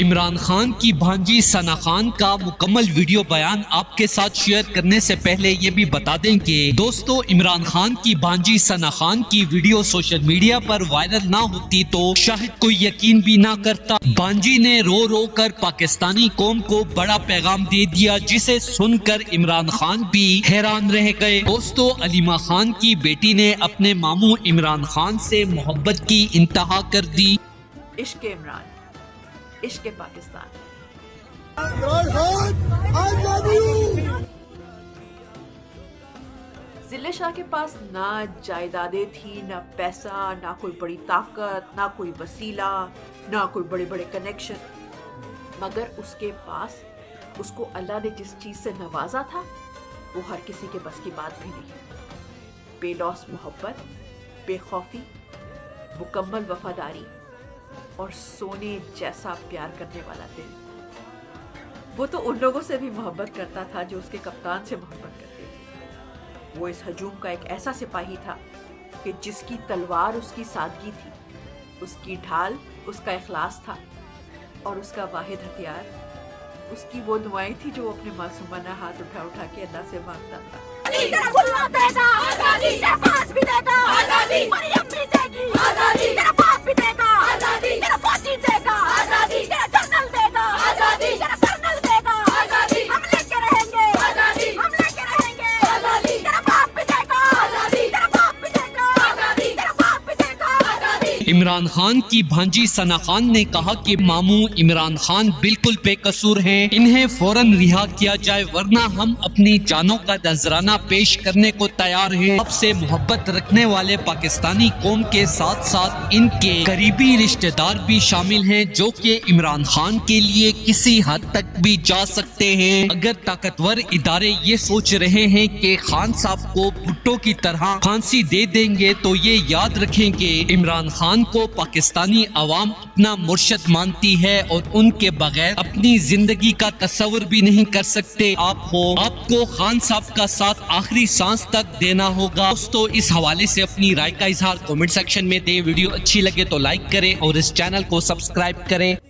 عمران خان کی بھانجی ثنا خان کا مکمل ویڈیو بیان آپ کے ساتھ شیئر کرنے سے پہلے یہ بھی بتا دیں کہ دوستو عمران خان کی بھانجی ثنا خان کی ویڈیو سوشل میڈیا پر وائرل نہ ہوتی تو شاید کوئی یقین بھی نہ کرتا۔ بھانجی نے رو رو کر پاکستانی قوم کو بڑا پیغام دے دیا جسے سن کر عمران خان بھی حیران رہ گئے۔ دوستو علیمہ خان کی بیٹی نے اپنے ماموں عمران خان سے محبت کی انتہا کر دی۔ عشق عمران، عشق پاکستان۔ ضلع شاہ کے پاس نہ جائیدادیں تھی، نہ پیسہ، نہ کوئی بڑی طاقت، نہ کوئی وسیلہ، نہ کوئی بڑے بڑے کنیکشن، مگر اس کے پاس اس کو اللہ نے جس چیز سے نوازا تھا وہ ہر کسی کے بس کی بات بھی نہیں۔ بے لوث محبت، بے خوفی، مکمل وفاداری اور سونے جیسا پیار کرنے والا دل۔ وہ تو ان لوگوں سے بھی محبت کرتا تھا جو اس کے کپتان سے محبت کرتے تھے۔ وہ اس ہجوم کا ایک ایسا سپاہی تھا کہ جس کی تلوار اس کی سادگی تھی، اس کی ڈھال اس کا اخلاص تھا، اور اس کا واحد ہتھیار اس کی وہ دعائیں تھی جو وہ اپنے معصومانہ ہاتھ اٹھا اٹھا کے اللہ سے مانگتا تھا۔ عمران خان کی بھانجی ثنا خان نے کہا کہ ماموں عمران خان بالکل بے قصور ہیں، انہیں فوراً رہا کیا جائے ورنہ ہم اپنی جانوں کا نذرانہ پیش کرنے کو تیار ہیں۔ اب سے محبت رکھنے والے پاکستانی قوم کے ساتھ ساتھ ان کے قریبی رشتہ دار بھی شامل ہیں جو کہ عمران خان کے لیے کسی حد تک بھی جا سکتے ہیں۔ اگر طاقتور ادارے یہ سوچ رہے ہیں کہ خان صاحب کو بھٹو کی طرح پھانسی دے دیں گے تو یہ یاد رکھیں کہ عمران خان کو پاکستانی عوام اپنا مرشد مانتی ہے اور ان کے بغیر اپنی زندگی کا تصور بھی نہیں کر سکتے۔ آپ کو خان صاحب کا ساتھ آخری سانس تک دینا ہوگا۔ دوستو اس حوالے سے اپنی رائے کا اظہار کمنٹ سیکشن میں دیں۔ ویڈیو اچھی لگے تو لائک کریں اور اس چینل کو سبسکرائب کریں۔